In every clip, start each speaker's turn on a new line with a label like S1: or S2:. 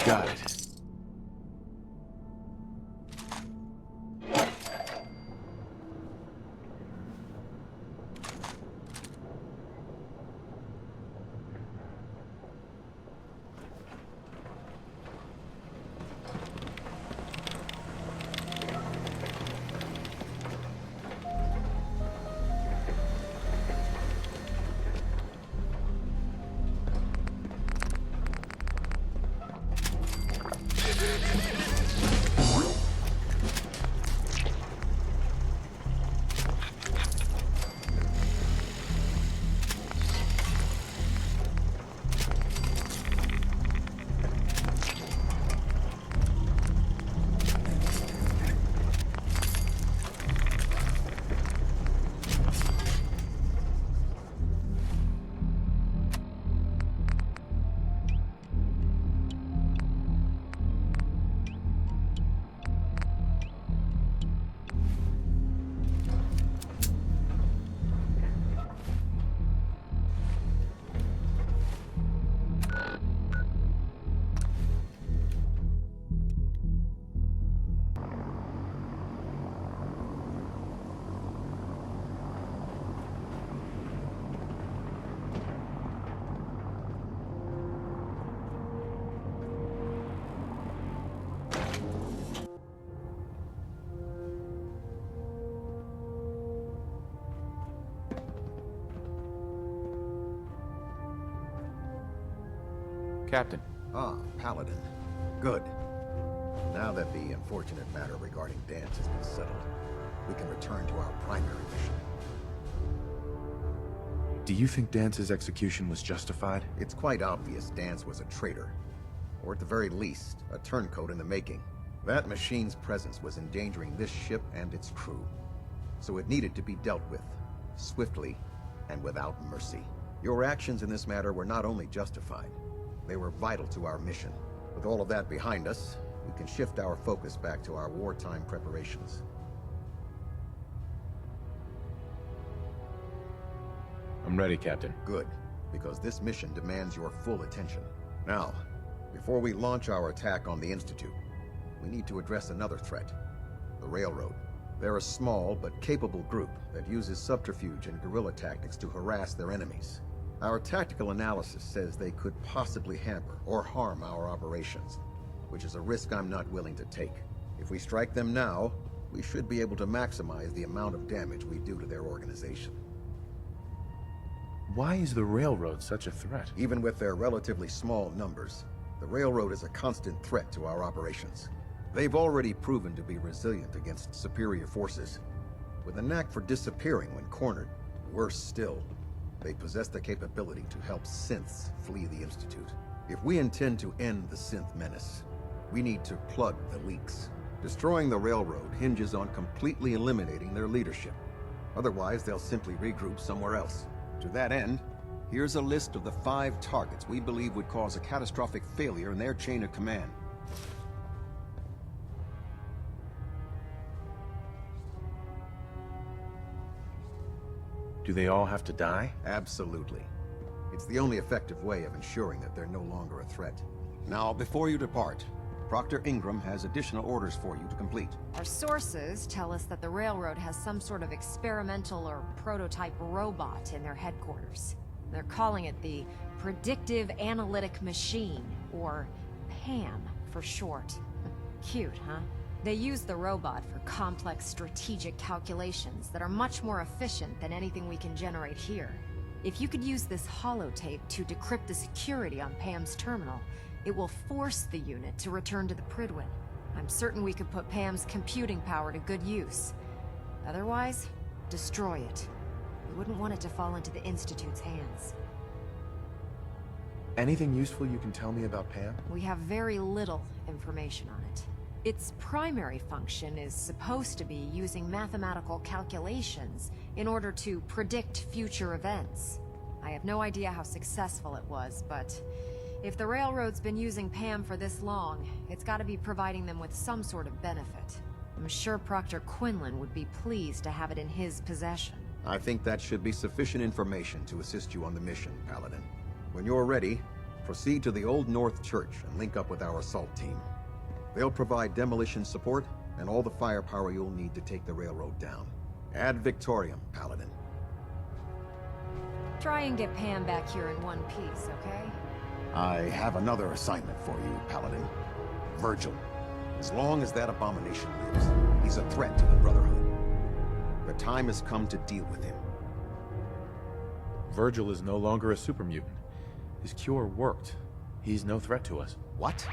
S1: Got it. Captain.
S2: Ah, Paladin. Good. Now that the unfortunate matter regarding Dance has been settled, we can return to our primary mission.
S1: Do you think Dance's execution was justified?
S2: It's quite obvious Dance was a traitor. Or at the very least, a turncoat in the making. That machine's presence was endangering this ship and its crew. So it needed to be dealt with, swiftly and without mercy. Your actions in this matter were not only justified, they were vital to our mission. With all of that behind us, we can shift our focus back to our wartime preparations.
S1: I'm ready, Captain.
S2: Good, because this mission demands your full attention. Now, before we launch our attack on the Institute, we need to address another threat, the Railroad. They're a small but capable group that uses subterfuge and guerrilla tactics to harass their enemies. Our tactical analysis says they could possibly hamper or harm our operations, which is a risk I'm not willing to take. If we strike them now, we should be able to maximize the amount of damage we do to their organization.
S1: Why is the Railroad such a threat?
S2: Even with their relatively small numbers, the Railroad is a constant threat to our operations. They've already proven to be resilient against superior forces, with a knack for disappearing when cornered. Worse still, they possess the capability to help synths flee the Institute. If we intend to end the synth menace, we need to plug the leaks. Destroying the Railroad hinges on completely eliminating their leadership. Otherwise, they'll simply regroup somewhere else. To that end, here's a list of the 5 targets we believe would cause a catastrophic failure in their chain of command.
S1: Do they all have to die?
S2: Absolutely. It's the only effective way of ensuring that they're no longer a threat. Now, before you depart, Proctor Ingram has additional orders for you to complete.
S3: Our sources tell us that the Railroad has some sort of experimental or prototype robot in their headquarters. They're calling it the Predictive Analytic Machine, or PAM for short. Cute, huh? They use the robot for complex strategic calculations that are much more efficient than anything we can generate here. If you could use this holotape to decrypt the security on Pam's terminal, it will force the unit to return to the Prydwen. I'm certain we could put Pam's computing power to good use. Otherwise, destroy it. We wouldn't want it to fall into the Institute's hands.
S1: Anything useful you can tell me about Pam?
S3: We have very little information on it. Its primary function is supposed to be using mathematical calculations in order to predict future events. I have no idea how successful it was, but if the Railroad's been using Pam for this long, it's got to be providing them with some sort of benefit. I'm sure Proctor Quinlan would be pleased to have it in his possession.
S2: I think that should be sufficient information to assist you on the mission, Paladin. When you're ready, Proceed to the Old North Church and link up with our assault team. They'll provide demolition support and all the firepower you'll need to take the railroad down. Ad Victoriam, Paladin.
S3: Try and get Pam back here in one piece, okay?
S2: I have another assignment for you, Paladin. Virgil. As long as that abomination lives, he's a threat to the Brotherhood. The time has come to deal with him.
S1: Virgil is no longer a super mutant. His cure worked. He's no threat to us.
S2: What?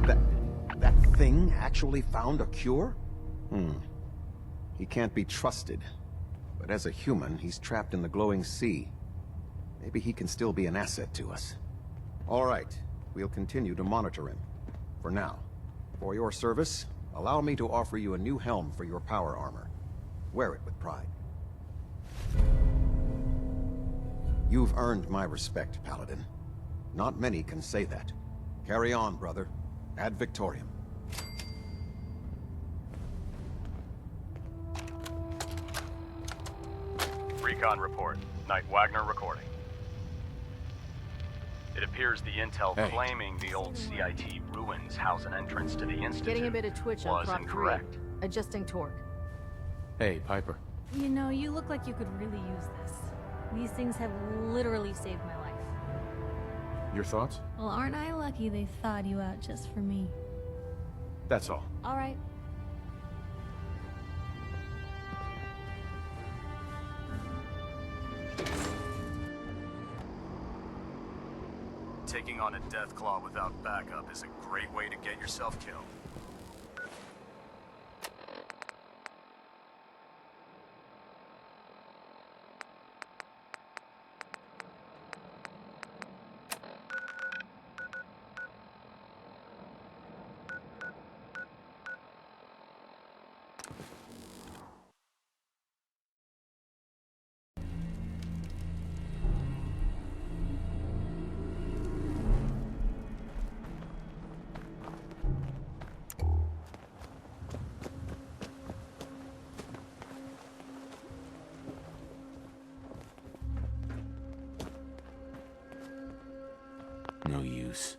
S2: That thing actually found a cure? He can't be trusted. But as a human, he's trapped in the glowing sea. Maybe he can still be an asset to us. All right, we'll continue to monitor him. For now. For your service, allow me to offer you a new helm for your power armor. Wear it with pride. You've earned my respect, Paladin. Not many can say that. Carry on, brother. Ad Victoriam.
S4: Recon report. Knight Wagner recording. It appears the intel claiming the old CIT ruins house an entrance to the Institute
S5: Getting a bit of twitch on
S4: was
S5: prop
S4: incorrect.
S5: 3. Adjusting torque.
S1: Hey, Piper.
S6: You know, you look like you could really use this. These things have literally saved my life.
S1: Your thoughts?
S6: Well, aren't I lucky they thawed you out just for me?
S1: That's all.
S6: All right.
S4: Taking on a Deathclaw without backup is a great way to get yourself killed.
S1: No use.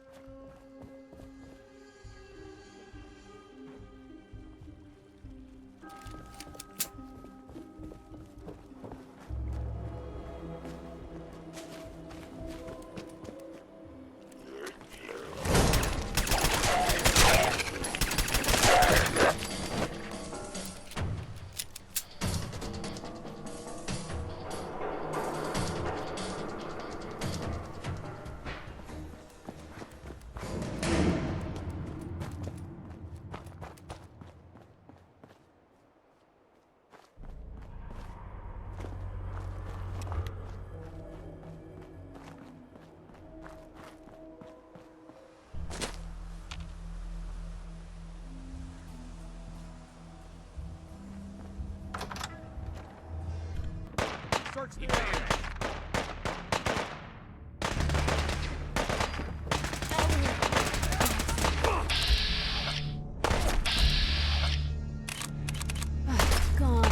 S2: Search the area.
S6: Gone.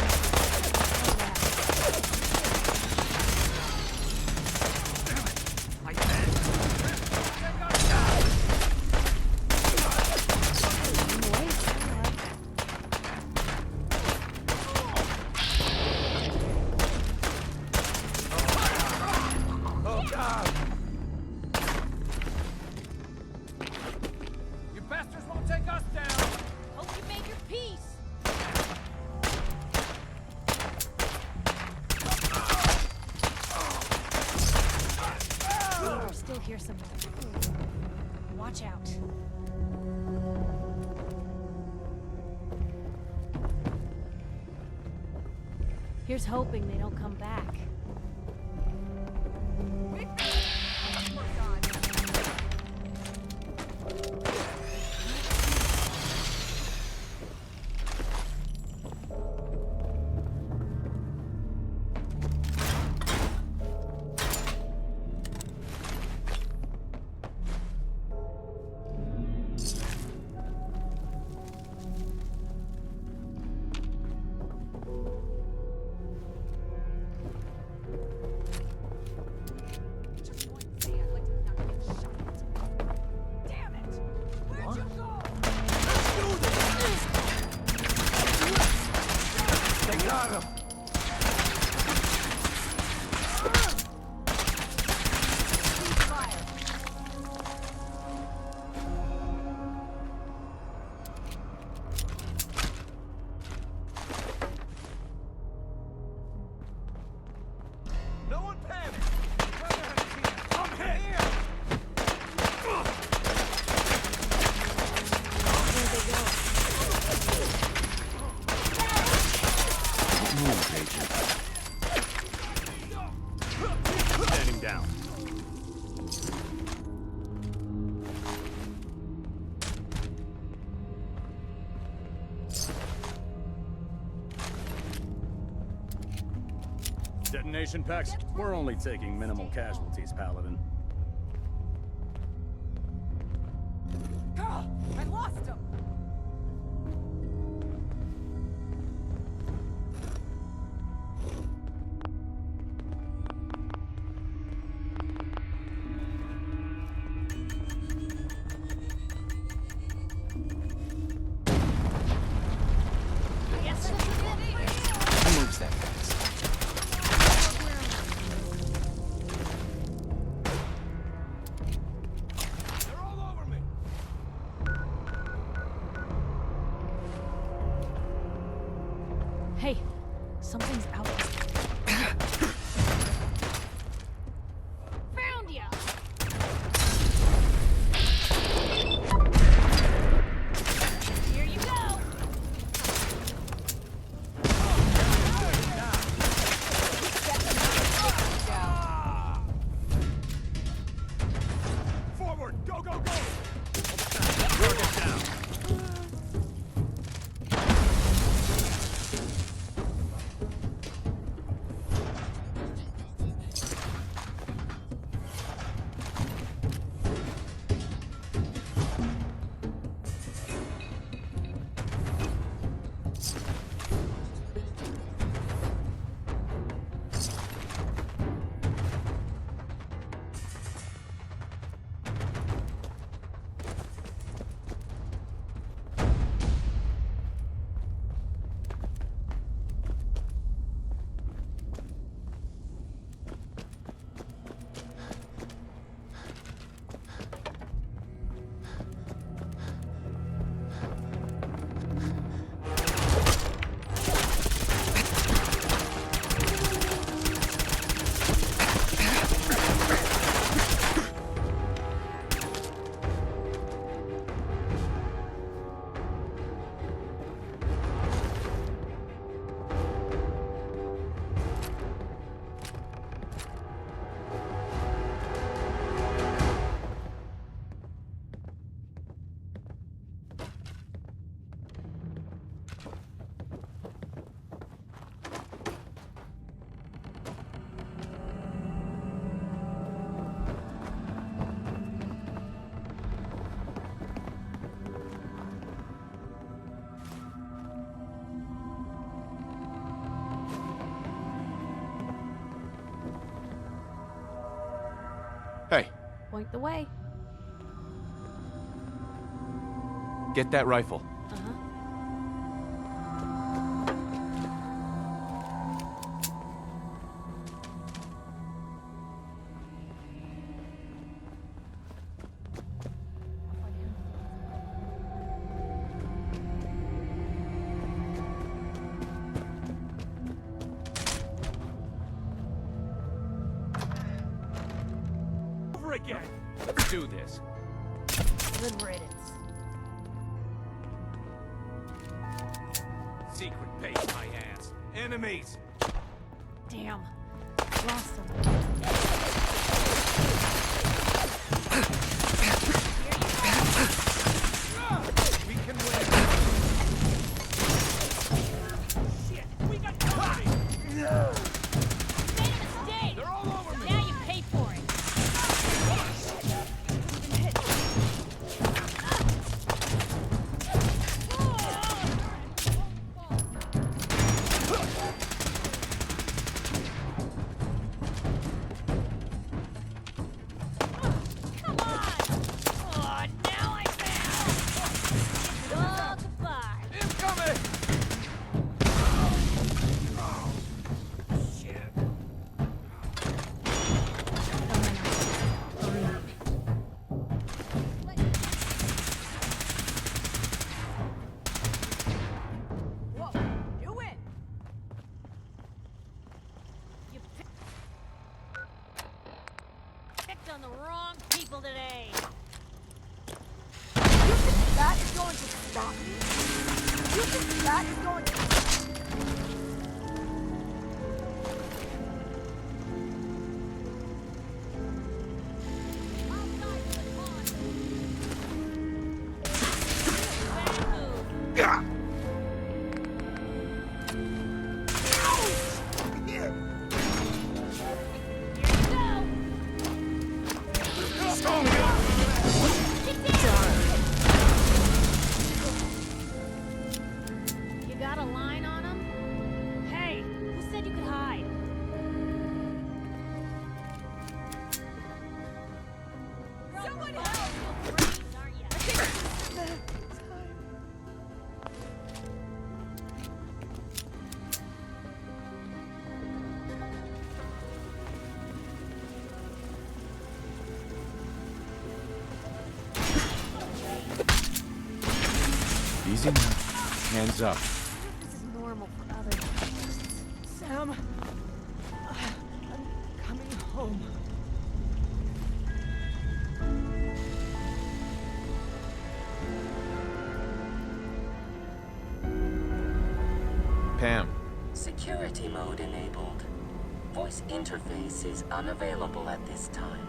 S7: You bastards won't take us down!
S6: Hope you made your peace. They're still here somewhere. Watch out. Here's hoping they don't come back.
S7: Detonation packs? We're only taking minimal casualties, Paladin.
S8: I lost him!
S9: Who moves that fast?
S7: They're all over me!
S6: Hey, something's out. Found ya! Here you go!
S7: Forward! Go, go, go! Target down!
S1: Hey,
S5: Point the way.
S1: get that rifle.
S5: Uh-huh.
S7: Over again! Let's do this.
S5: Good riddance.
S7: Secret base, my ass. Enemies!
S5: Damn. Lost him.
S7: We can win! Shit! We got company!
S6: Made a mistake!
S7: They're all over me!
S6: Now you pay for it! Come on! Oh, now I fail! Oh, goodbye!
S7: Incoming! Shit.
S8: Whoa, you win!
S6: You picked on the wrong people today.
S8: You think that is going to stop me? You think that is going to...
S6: Bad move.
S1: Easy now. Hands up.
S5: This is normal for other terrorists.
S8: Sam, I'm coming home.
S1: Pam.
S10: Security mode enabled. Voice interface is unavailable at this time.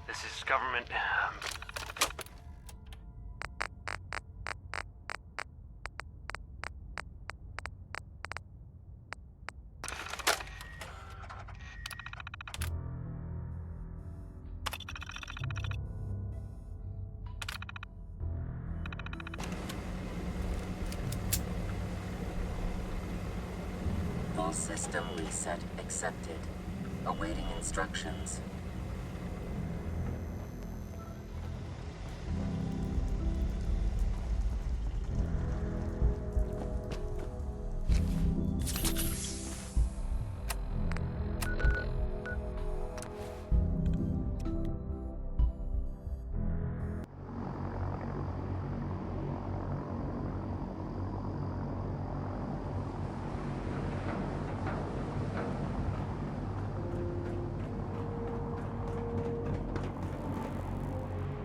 S4: This is government.
S10: Full system reset accepted. Awaiting instructions.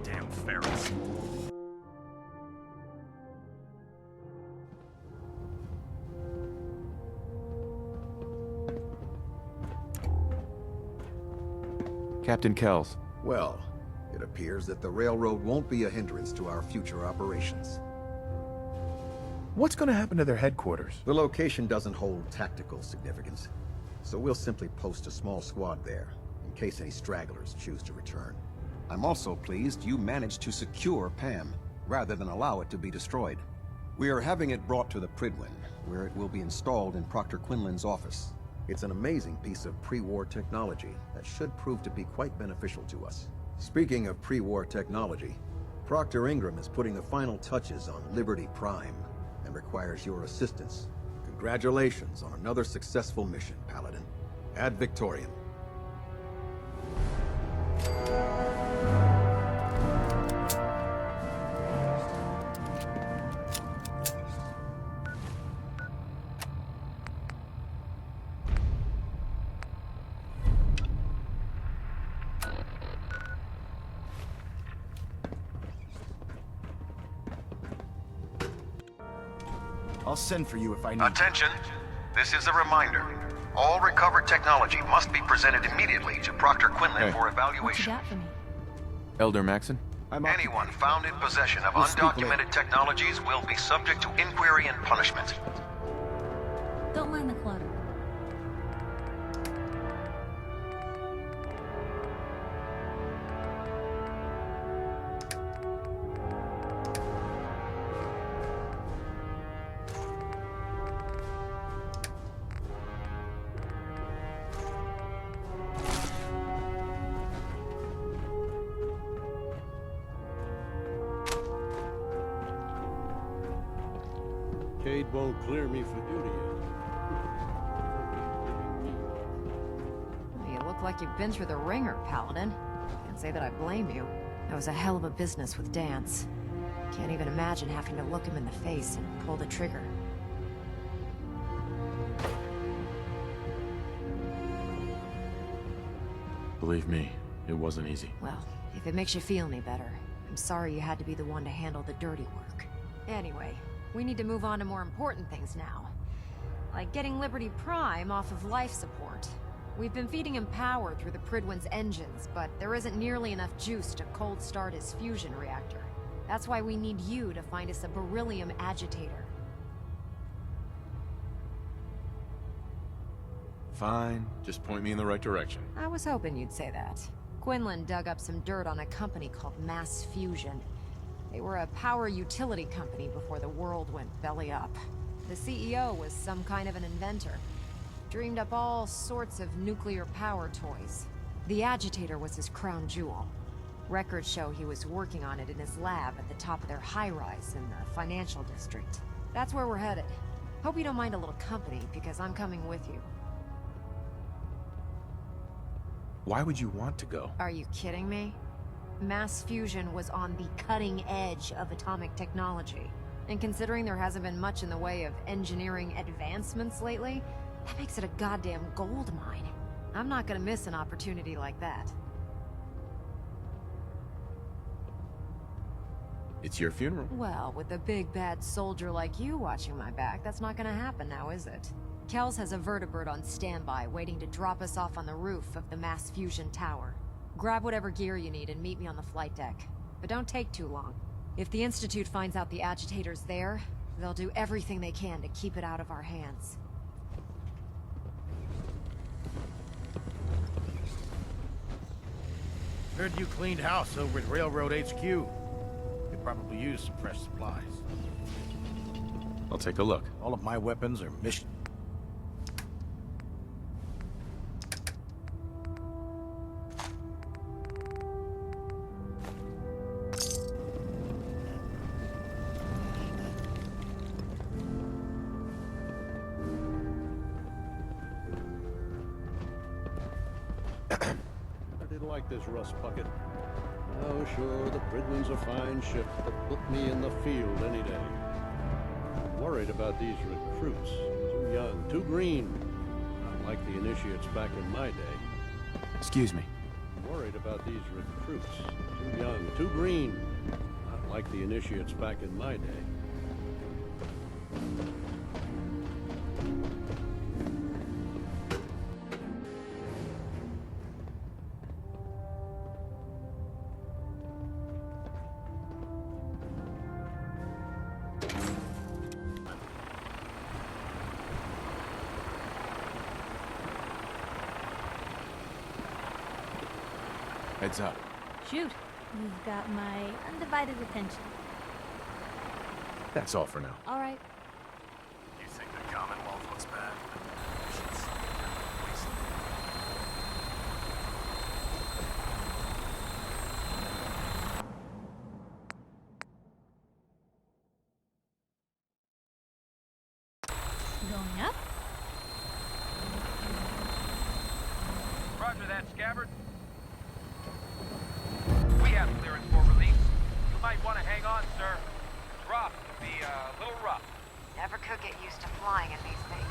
S4: Damn ferrets.
S1: Captain Kells.
S2: Well, it appears that the railroad won't be a hindrance to our future operations.
S1: What's gonna happen to their headquarters?
S2: The location doesn't hold tactical significance, so we'll simply post a small squad there, in case any stragglers choose to return. I'm also pleased you managed to secure Pam, rather than allow it to be destroyed. We are having it brought to the Pridwin, where it will be installed in Proctor Quinlan's office. It's an amazing piece of pre-war technology that should prove to be quite beneficial to us. Speaking of pre-war technology, Proctor Ingram is putting the final touches on Liberty Prime, and requires your assistance. Congratulations on another successful mission, Paladin. Ad Victoriam.
S9: I'll send for you if I need.
S2: Attention! This is a reminder. All recovered technology must be presented immediately to Proctor Quinlan
S1: Hey.
S2: for
S6: What you
S2: evaluation.
S6: got for me?
S1: Elder Maxon?
S9: I'm
S2: Anyone found in possession of
S9: We'll speak
S2: undocumented technologies will be subject to inquiry and punishment.
S6: Don't mind the clutter.
S11: Cade won't clear me for duty yet.
S3: You look like you've been through the ringer, Paladin. Can't say that I blame you. That was a hell of a business with Dance. Can't even imagine having to look him in the face and pull the trigger.
S1: Believe me, it wasn't easy.
S3: Well, if it makes you feel any better, I'm sorry you had to be the one to handle the dirty work. Anyway, we need to move on to more important things now. Like getting Liberty Prime off of life support. We've been feeding him power through the Pridwin's engines, but there isn't nearly enough juice to cold start his fusion reactor. That's why we need you to find us a beryllium agitator.
S1: Fine, just point me in the right direction.
S3: I was hoping you'd say that. Quinlan dug up some dirt on a company called Mass Fusion. They were a power utility company before the world went belly up. The CEO was some kind of an inventor. Dreamed up all sorts of nuclear power toys. The agitator was his crown jewel. Records show he was working on it in his lab at the top of their high-rise in the financial district. That's where we're headed. Hope you don't mind a little company, because I'm coming with you.
S1: Why would you want to go?
S3: Are you kidding me? Mass fusion was on the cutting edge of atomic technology. And considering there hasn't been much in the way of engineering advancements lately, that makes it a goddamn gold mine. I'm not gonna miss an opportunity like that.
S1: It's your funeral.
S3: Well, with a big bad soldier like you watching my back, that's not gonna happen now, is it? Kells has a vertibird on standby, waiting to drop us off on the roof of the Mass Fusion Tower. Grab whatever gear you need and meet me on the flight deck. But don't take too long. If the Institute finds out the agitator's there, they'll do everything they can to keep it out of our hands.
S12: Heard you cleaned house over at Railroad HQ. Could probably use some fresh supplies.
S1: I'll take a look.
S12: All of my weapons are mission.
S11: This rust bucket. Oh, sure, the Bridwin's a fine ship, but put me in the field any day. I'm worried about these recruits. Too young, too green. Not like the initiates back in my day.
S1: Excuse me.
S11: I'm worried about these recruits. Too young, too green. Not like the initiates back in my day.
S1: Heads up.
S6: Shoot. You've got my undivided attention.
S1: That's all for now.
S6: All right.
S7: You think the Commonwealth looks bad?
S6: Going up?
S13: Roger that, Scabbard. We have clearance for release. You might want to hang on, sir. Drop could be a little rough.
S3: Never could get used to flying in these things.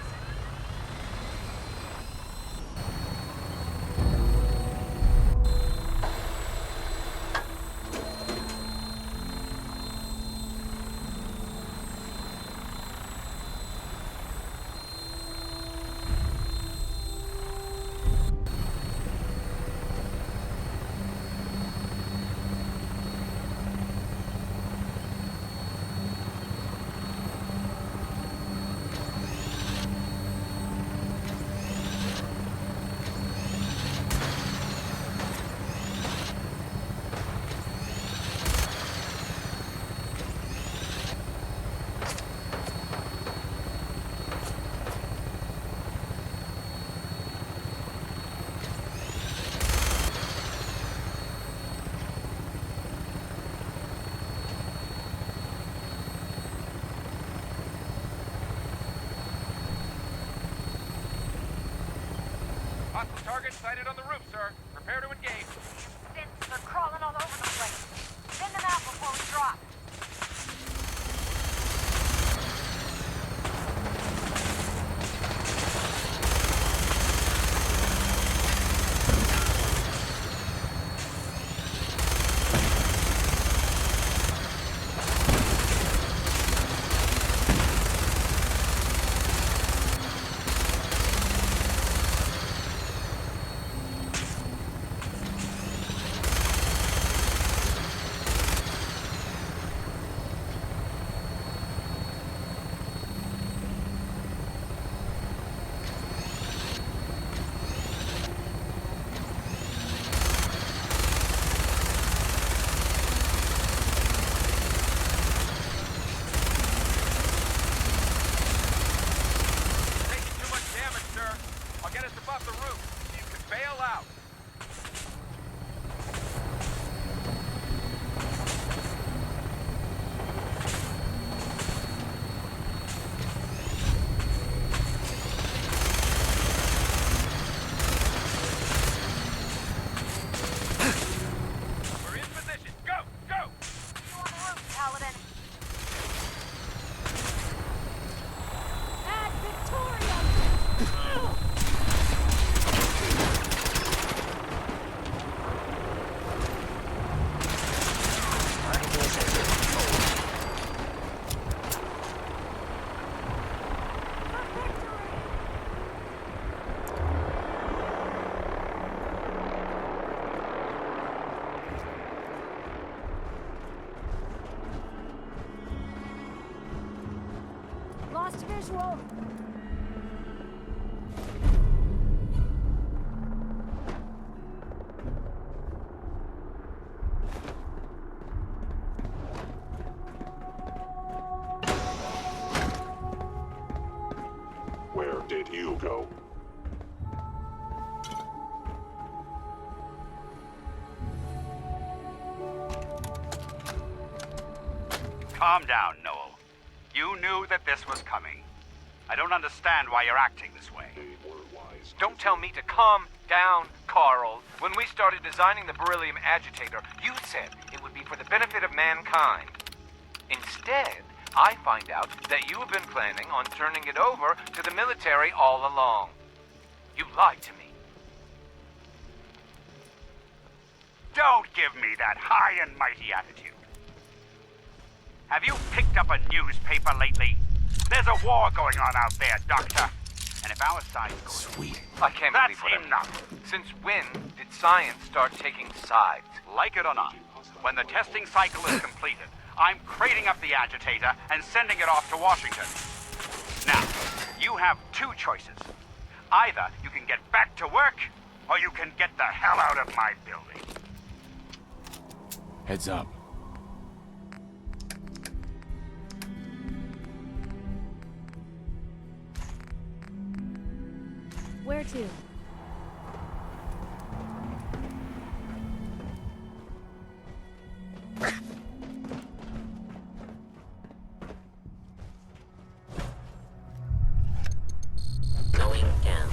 S13: Hostile target sighted on the roof, sir. Prepare to engage.
S3: They're crawling all over the place. Send them out before we drop.
S13: off the roof so you can bail out. We're in position. Go! Go!
S8: You on the roof, Paladin.
S5: Ad Victoriam!
S8: Lost visual.
S14: Where did you go?
S15: Calm down, Noel. You knew that this was coming. I don't understand why you're acting this way.
S13: Don't tell me to calm down, Carl. When we started designing the beryllium agitator, you said it would be for the benefit of mankind. Instead, I find out that you have been planning on turning it over to the military all along. You lied to me.
S15: Don't give me that high and mighty attitude. Have you picked up a newspaper lately? There's a war going on out there, Doctor. And if our side goes...
S1: Sweet.
S13: I can't
S15: That's
S13: believe what
S15: enough.
S13: Since when did science start taking sides?
S15: Like it or not, when the testing cycle is completed, I'm crating up the agitator and sending it off to Washington. Now, you have two choices. Either you can get back to work, or you can get the hell out of my building.
S1: Heads up.
S6: Where to?
S10: Going down.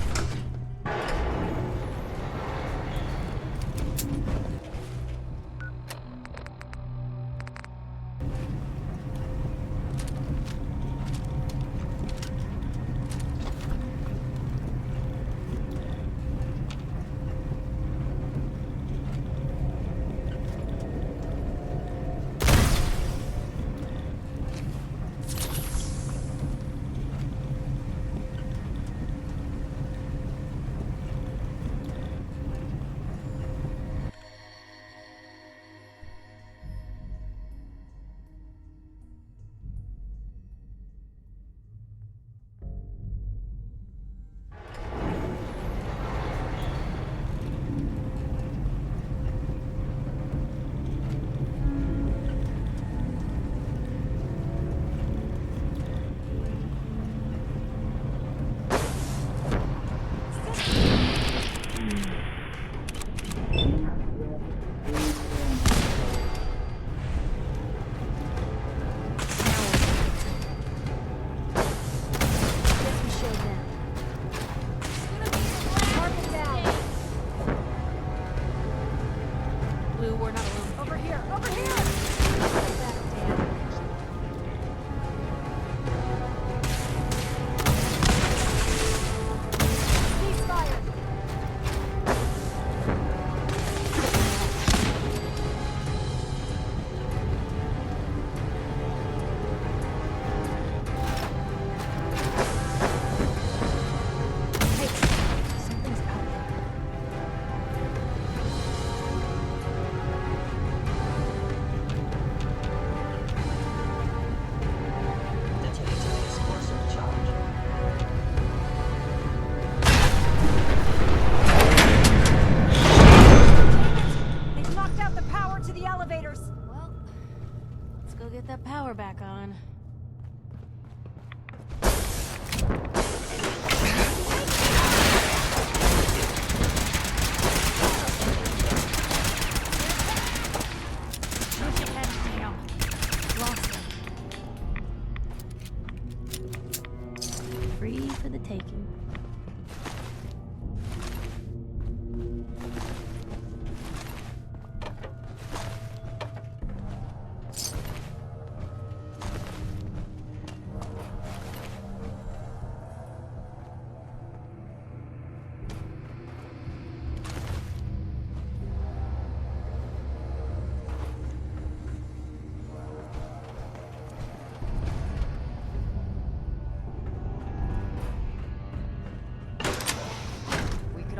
S6: get that power back on.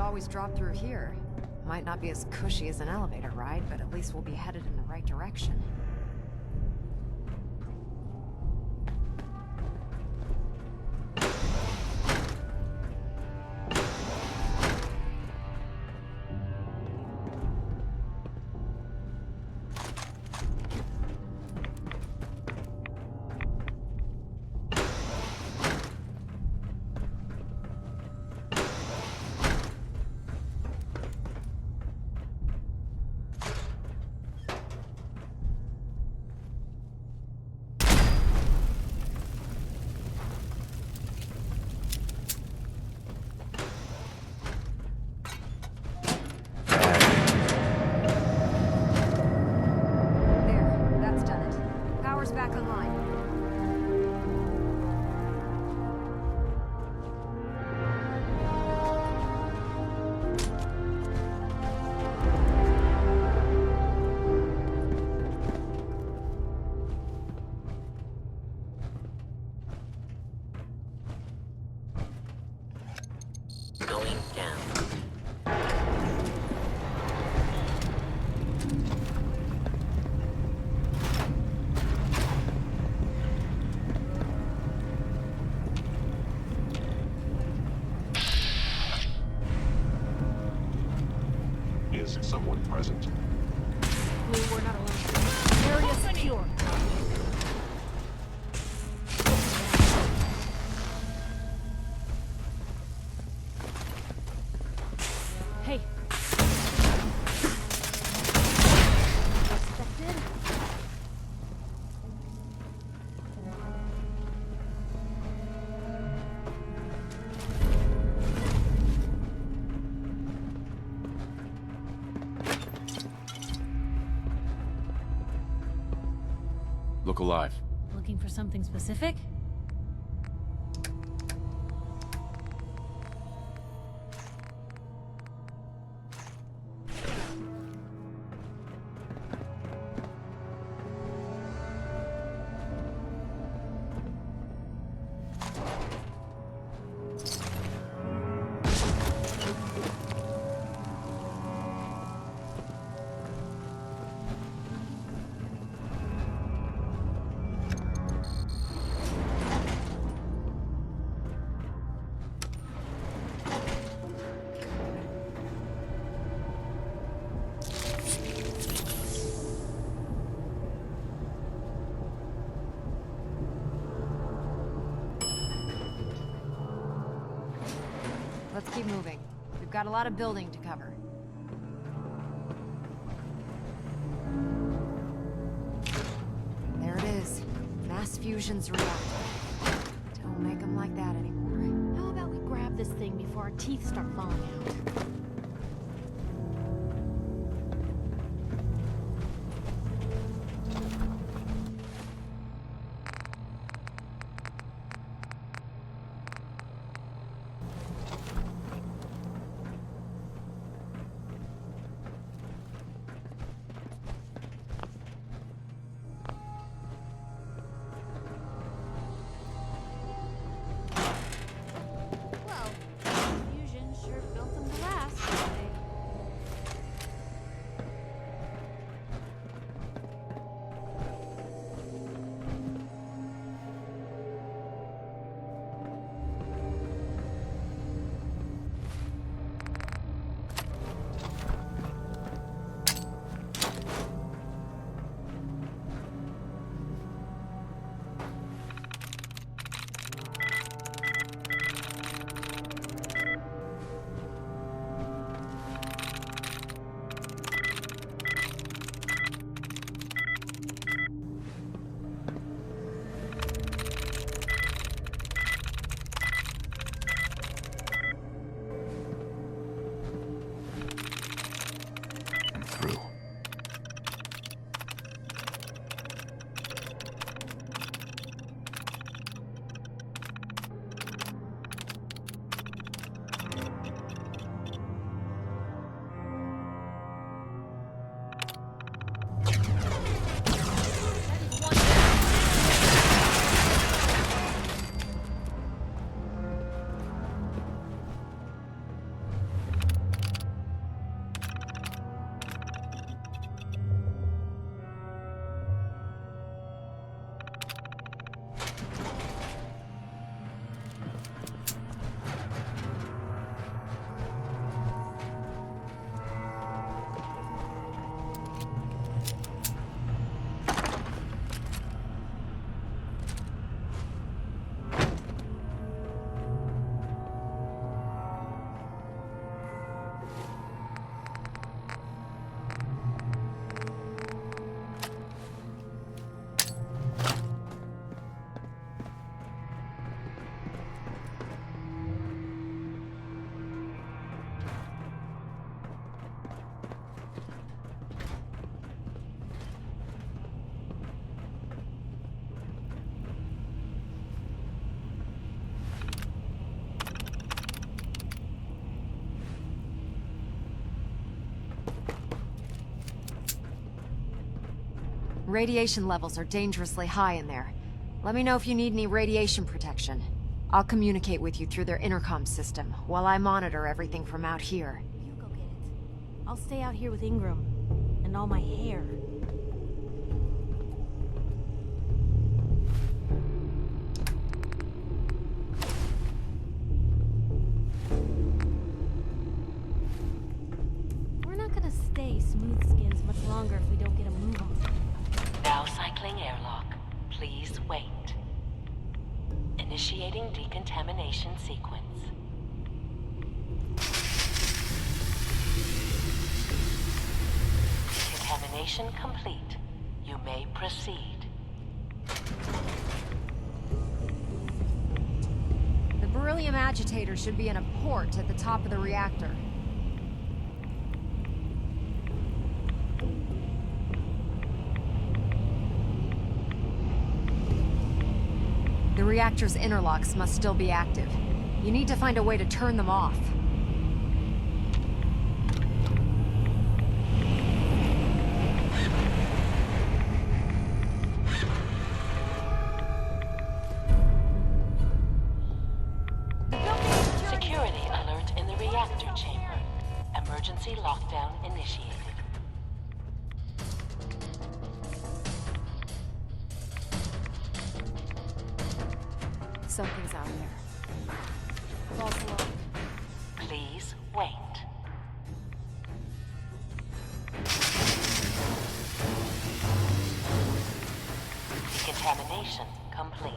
S3: always drop through here. Might not be as cushy as an elevator ride, but at least we'll be headed in the right direction. Back online.
S10: Going down.
S14: Is someone present?
S6: Blue, we're not alone. Area secure. Hey. Suspected?
S1: Look alive.
S6: Looking for something specific?
S3: Let's keep moving. We've got a lot of building to cover. There it is. Mass fusion's reactor. Don't make them like that anymore.
S6: How about we grab this thing before our teeth start falling out? Fusion sure built them to last.
S3: Radiation levels are dangerously high in there. Let me know if you need any radiation protection. I'll communicate with you through their intercom system, while I monitor everything from out here.
S6: You go get it. I'll stay out here with Ingram. And all my hair. We're not gonna stay smooth skins much longer if we don't get a move on.
S10: Now cycling airlock. Please wait. Initiating decontamination sequence. Decontamination complete. You may proceed.
S3: The beryllium agitator should be in a port at the top of the reactor. The reactor's interlocks must still be active. You need to find a way to turn them off.
S10: Security alert in the reactor chamber. Emergency lockdown initiated.
S3: Something's out there. False alarm.
S10: Please wait. Decontamination complete.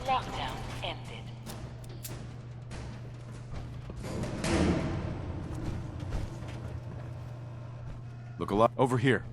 S10: Lockdown ended.
S1: Look alive. Over here.